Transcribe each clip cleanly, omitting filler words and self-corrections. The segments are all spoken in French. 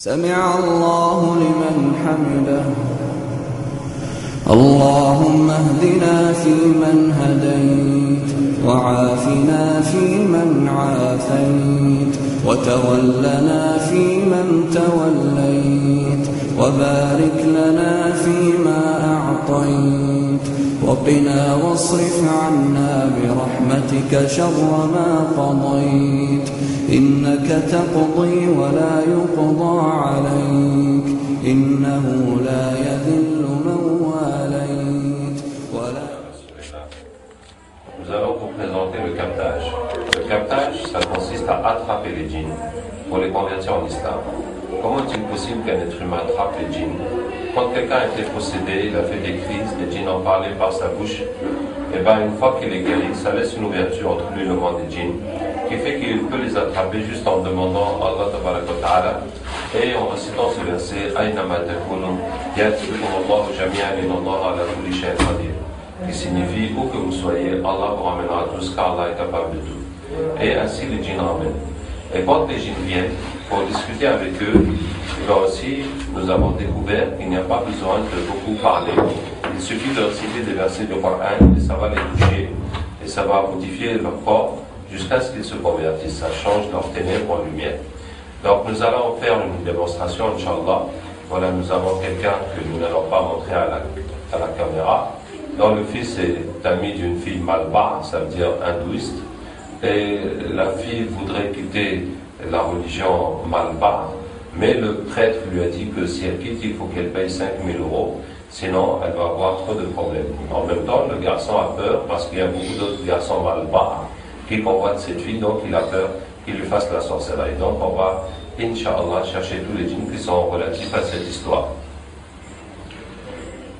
سمع الله لمن حمده اللهم اهدنا فيمن هديت وعافنا فيمن عافيت وتولنا فيمن توليت وبارك لنا فيما أعطيت وقنا واصرف عنا برحمتك شر ما قضيت إنك تقضي ولا يقضى عليك إنه لا يذل من واليت ولا. Nous allons vous présenter le captage. Le captage, ça consiste à attraper les djinns pour les convertir en islam. Comment est-il possible qu'un être humain attrape les djinns? Quand quelqu'un a été possédé, il a fait des crises, les djinns en parlaient par sa bouche, et bien une fois qu'il est guéri, ça laisse une ouverture entre lui et le monde des djinns, qui fait qu'il peut les attraper juste en demandant à Allah Ta'ala et en récitant ce verset Aynama takunu ya'tikum Allahu jami'an inna Allaha ala kulli shay'in qadir, qui signifie où que vous soyez, Allah vous ramènera tous car Allah est capable de tout. Et ainsi les djinns ramènent. Et quand les djinns viennent pour discuter avec eux, là aussi nous avons découvert qu'il n'y a pas besoin de beaucoup parler. Il suffit de réciter des versets du Coran et ça va les toucher et ça va modifier leur corps jusqu'à ce qu'ils se convertissent. Ça change leur ténèbres en lumière. Donc nous allons faire une démonstration, Inch'Allah. Voilà, nous avons quelqu'un que nous n'allons pas montrer à la caméra. Donc le fils est ami d'une fille malba, ça veut dire hindouiste. Et la fille voudrait quitter la religion malba, mais le prêtre lui a dit que si elle quitte, il faut qu'elle paye 5 000 €, sinon elle va avoir trop de problèmes. En même temps, le garçon a peur parce qu'il y a beaucoup d'autres garçons malba qui convoitent cette fille, donc il a peur qu'il lui fasse la sorcellerie. Donc on va, Inch'Allah, chercher tous les djinns qui sont relatifs à cette histoire.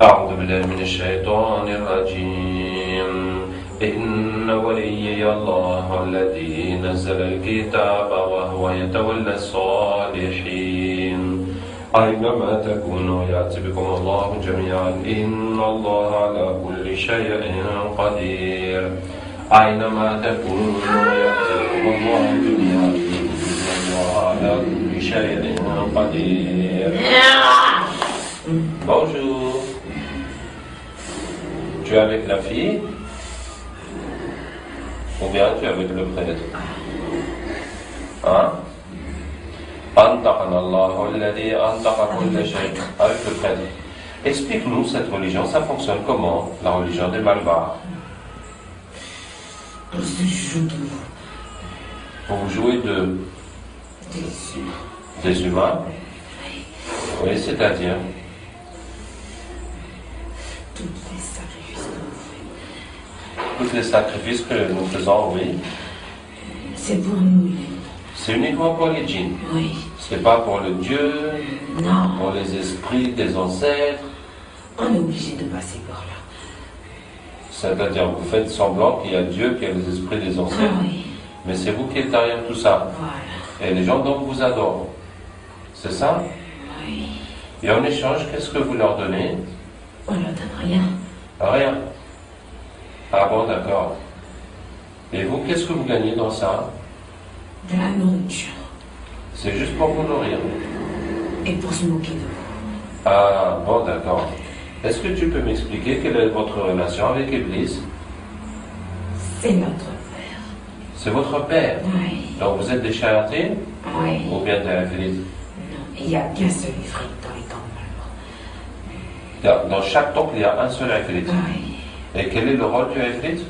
أعوذ بالله من الشيطان الرجيم إن وليي الله الذي نزل الكتاب وهو يتولى الصالحين أينما تكونوا يأتي بكم الله جميعا إن الله على كل شيء قدير أينما تكونوا يأتي بكم الله جميعا إن الله على كل شيء قدير. Bonjour. Tu es avec la fille ou bien tu es avec le prêtre? Hein? Antaqana Allahu alladhi antaqa kulla shay. Avec le prêtre. Explique-nous cette religion, ça fonctionne comment, la religion des Malbars? Vous jouez de des humains? Oui, c'est-à-dire? Tous les sacrifices que nous faisons, oui. C'est pour nous. C'est uniquement pour les djinns. Oui. C'est pas pour le Dieu, Non. pour les esprits des ancêtres. On est obligé de passer par là. C'est-à-dire, vous faites semblant qu'il y a Dieu, qu'il y a les esprits des ancêtres. Ah oui. Mais c'est vous qui êtes derrière tout ça. Voilà. Et les gens donc vous adorent. C'est ça? Oui. Et en échange, qu'est-ce que vous leur donnez? On leur donne rien. Rien. Ah bon, d'accord. Et vous, qu'est-ce que vous gagnez dans ça? De la nourriture. C'est juste pour vous nourrir. Et pour se moquer de vous. Ah bon, d'accord. Est-ce que tu peux m'expliquer quelle est votre relation avec Iblis? C'est notre père. C'est votre père. Oui. Donc vous êtes des chayatines Oui. ou bien des ifrites? Non. Il y a bien seul ifrit dans les temples. Dans chaque temple, il y a un seul ifrit. Oui. Et quel est le rôle du ifrit?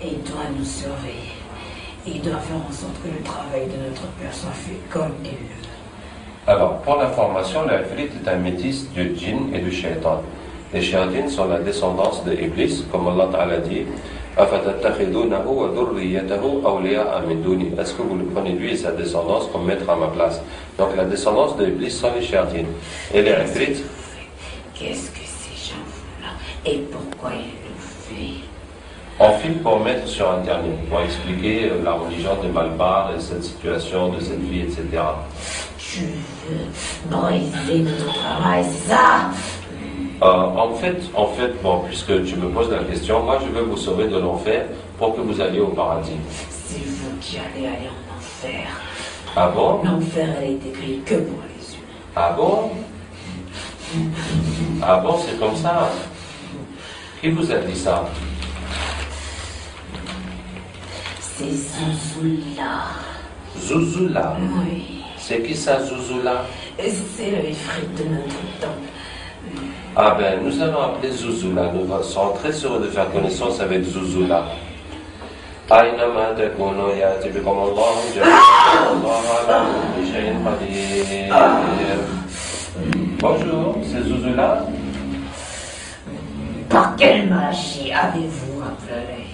Et il doit nous surveiller. Il doit faire en sorte que le travail de notre père soit fait comme il le veut. Alors, pour l'information, l'ifrit est un métis du djinn et du shaitan. Les shayatines sont la descendance de Iblis, comme Allah Ta'ala dit. Est-ce que vous le prenez lui et sa descendance comme maître à ma place? Donc la descendance de Iblis sont les shayatines. Et les ifrit? Qu'est-ce que ces gens-là et pourquoi ils le font? On filme pour mettre sur Internet, pour expliquer la religion des Malbars et cette situation de cette vie, etc. Tu veux briser notre travail, c'est ça? En fait, bon, puisque tu me poses la question, moi je veux vous sauver de l'enfer pour que vous alliez au paradis. C'est vous qui allez aller en enfer. Ah bon? L'enfer, elle est écrite que pour les humains. Ah bon? Ah bon, c'est comme ça? Qui vous a dit ça? C'est Zouzoula. Zouzoula? Oui. C'est qui ça, Zouzoula? C'est le ifrit de notre temps. Ah ben, nous allons appeler Zouzoula. Nous serons très heureux de faire connaissance avec Zouzoula. أينما تكونوا يأتي بكم الله جميعا الله على كل شيء قدير. Bonjour, c'est Zouzoula. Par quelle magie avez-vous appelé?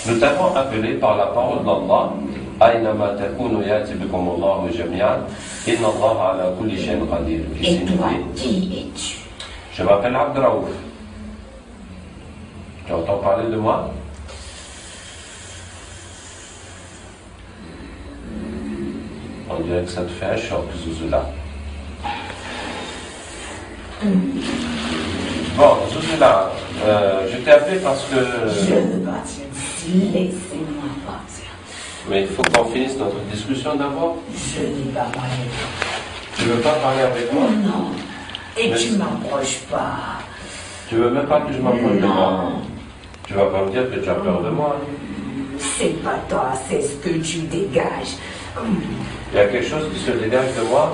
Nous t'avons appelé par la parole d'Allah. أينما تكونوا يأتي بكم الله جميعا إن الله على كل شيء قدير. Et toi, qui es-tu? Je m'appelle Abdraouf. Tu entends parler de moi? On dirait que ça te fait un choc, Zouzoula. Bon, Zouzoula, je t'ai appelé parce que... Je veux partir d'ici, laissez-moi partir. Mais il faut qu'on finisse notre discussion d'abord. Je n'ai pas parlé de toi. Tu veux pas parler avec moi? Non. Et Mais tu m'approches pas. Tu veux même pas que je m'approche de moi? Non. Tu vas pas me dire que tu as peur de moi? C'est pas toi, c'est ce que tu dégages. Il y a quelque chose qui se dégage de moi?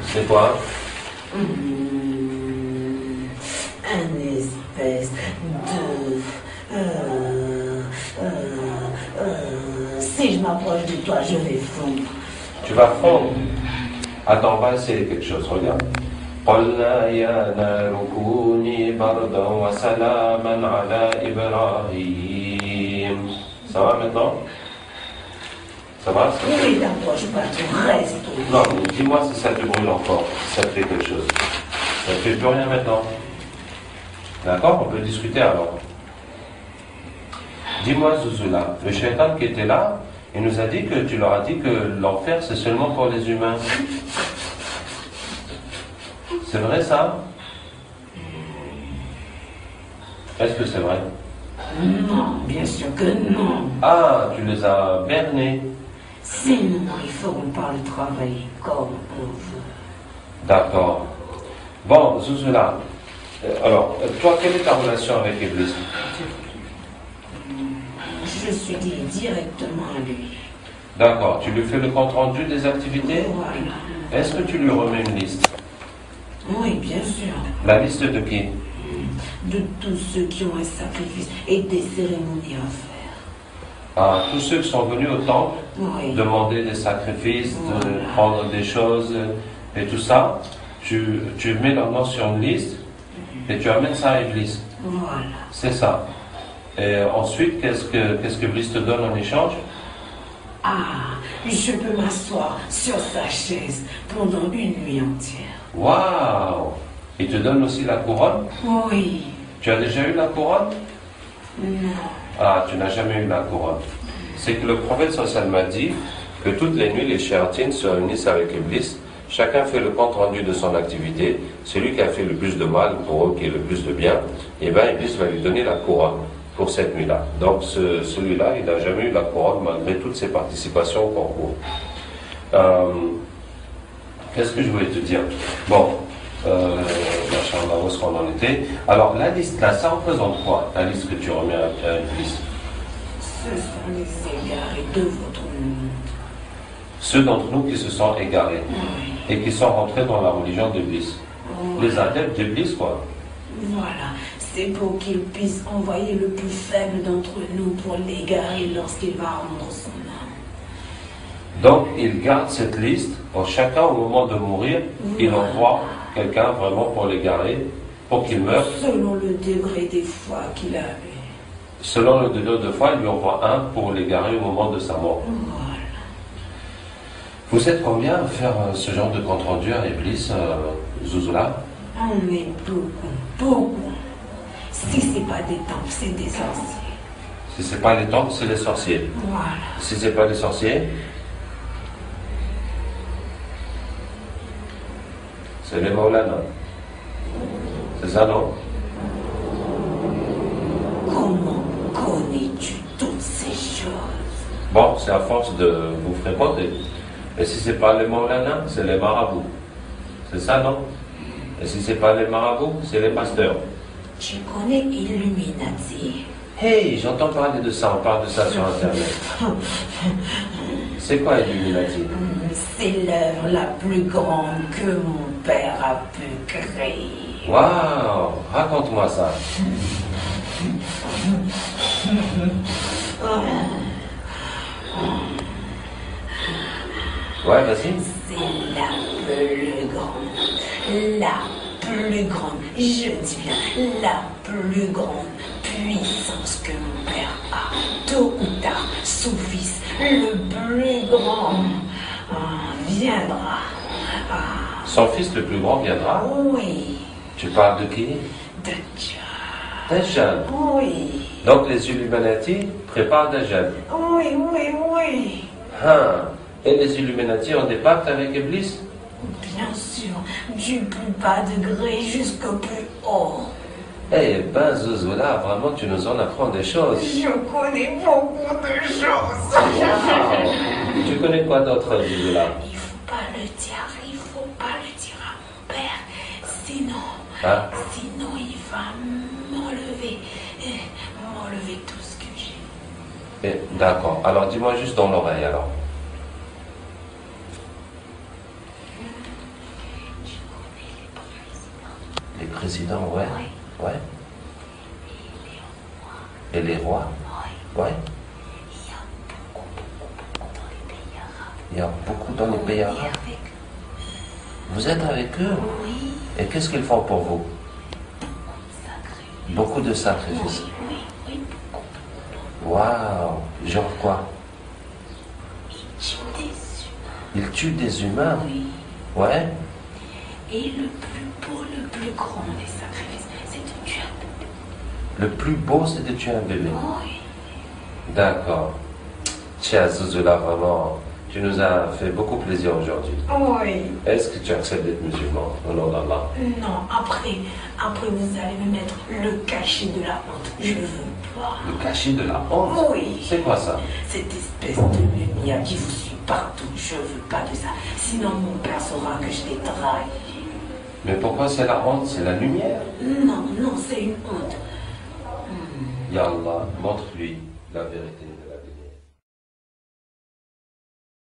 C'est quoi? Un espèce de... si je m'approche de toi, je vais fondre. Tu vas fondre. Attends, on va essayer quelque chose, regarde. قلنا يا نار كوني بردا وسلاما على إبراهيم. Ça va maintenant? Ça va? Oui, t'approche pas, tu restes. Non, mais dis-moi si ça te brûle encore, si ça te fait quelque chose. Ça ne fait plus rien maintenant. D'accord? On peut discuter alors. Dis-moi, Zouzoula, le shaitan qui était là, il nous a dit que tu leur as dit que l'enfer c'est seulement pour les humains. C'est vrai ça? Est-ce que c'est vrai? Non, bien sûr que non. Ah, tu les as bernés. Sinon, ils feront pas le travail comme on veut. D'accord. Bon, Zouzoula, alors, toi, quelle est ta relation avec Iblis? Je suis lié directement à lui. D'accord, tu lui fais le compte rendu des activités? Voilà. Est-ce que tu lui remets une liste? Oui, bien sûr. La liste de qui? De tous ceux qui ont un sacrifice et des cérémonies à faire. Ah, tous ceux qui sont venus au temple, Oui. demander des sacrifices, de Voilà. prendre des choses et tout ça, tu mets leur nom sur une liste et tu amènes ça à Iblis. Voilà. C'est ça. Et ensuite, qu'est-ce que Iblis te donne en échange? Ah, je peux m'asseoir sur sa chaise pendant une nuit entière. Waouh! Il te donne aussi la couronne? Oui. Tu as déjà eu la couronne? Non. Ah, tu n'as jamais eu la couronne. C'est que le prophète sallallahu alayhi wa sallam a dit que toutes les nuits, les shéyatines se réunissent avec Iblis. Chacun fait le compte rendu de son activité. Celui qui a fait le plus de mal pour eux, qui est le plus de bien, et bien Iblis va lui donner la couronne pour cette nuit-là. Donc celui-là, il n'a jamais eu la couronne malgré toutes ses participations au concours. Qu'est-ce que je voulais te dire? Bon, machallah, où est-ce qu'on en était? Alors la liste là, ça représente quoi, la liste que tu remets à Iblis? Ce sont les égarés de votre monde. Ceux d'entre nous qui se sont égarés et qui sont rentrés dans la religion d'Iblis. Les adeptes d'Iblis, quoi. Voilà. C'est pour qu'il puisse envoyer le plus faible d'entre nous pour l'égarer lorsqu'il va rendre son âme. Donc, il garde cette liste pour chacun au moment de mourir. Il envoie quelqu'un vraiment pour l'égarer, pour qu'il meure. Selon le degré des foi qu'il avait. Selon le degré de foi, il lui envoie un pour l'égarer au moment de sa mort. Voilà. Vous êtes combien à faire ce genre de compte rendu à Iblis, Zouzoula? On est beaucoup, beaucoup. Si c'est pas des temples, c'est des sorciers. Si c'est pas les temples, c'est les sorciers. Voilà. Si c'est pas les sorciers, c'est les Maulana. C'est ça, non? Comment connais-tu toutes ces choses? Bon, c'est à force de vous fréquenter. Et si c'est pas les Maulana, c'est les marabouts. C'est ça, non? Et si c'est pas les marabouts, c'est les pasteurs. Tu connais Illuminati? Hey, j'entends parler de ça, on parle de ça sur Internet. C'est quoi Illuminati? C'est l'œuvre la plus grande que mon père a pu créer. Waouh, raconte-moi ça. Ouais, vas-y. C'est la plus grande, je dis bien, la plus grande puissance que mon père a. Tôt ou tard, son fils, le plus grand, viendra. Son fils le plus grand viendra? Oui, Tu parles de qui? de Dieu. Dajjal. Oui, Donc les Illuminati préparent Dajjal. oui. Hein. Et les Illuminati ont des pactes avec Iblis? Bien sûr, du plus bas degré jusqu'au plus haut. Eh ben, Zouzoula, vraiment, tu nous en apprends des choses. Je connais beaucoup de choses. Wow. Tu connais quoi d'autre, Zouzoula? Il faut pas le dire à mon père, Hein? sinon il va m'enlever tout ce que j'ai. D'accord. Alors, dis-moi juste dans l'oreille, alors. Tu connais Les présidents, ouais. Oui. Ouais. Et les rois. Et les rois? Oui. Ouais. Il y a beaucoup dans les pays arabes. Il y a beaucoup dans les pays Et arabes. avec Vous êtes avec eux? oui, Et qu'est-ce qu'ils font pour vous? sacré. Beaucoup de sacrifices. Oui. Waouh! Genre quoi? Il tue des humains. Ils tuent des humains? Oui. Ouais. Et le plus beau, le plus grand des sacrifices, c'est de tuer un bébé. Le plus beau, c'est de tuer un bébé. Oui. D'accord. Tiens, Zouzoula, vraiment, tu nous as fait beaucoup plaisir aujourd'hui. Oui. Est-ce que tu acceptes d'être musulman au nom d'Allah? Non, après vous allez me mettre le cachet de la honte. Je veux pas. Le cachet de la honte? Oui. C'est quoi ça? Cette espèce de lumière qui vous suit partout, je veux pas de ça. Sinon mon père saura que je l'ai trahi. Mais pourquoi c'est la honte? C'est la lumière? Non, c'est une honte. Ya Allah, montre-lui la vérité.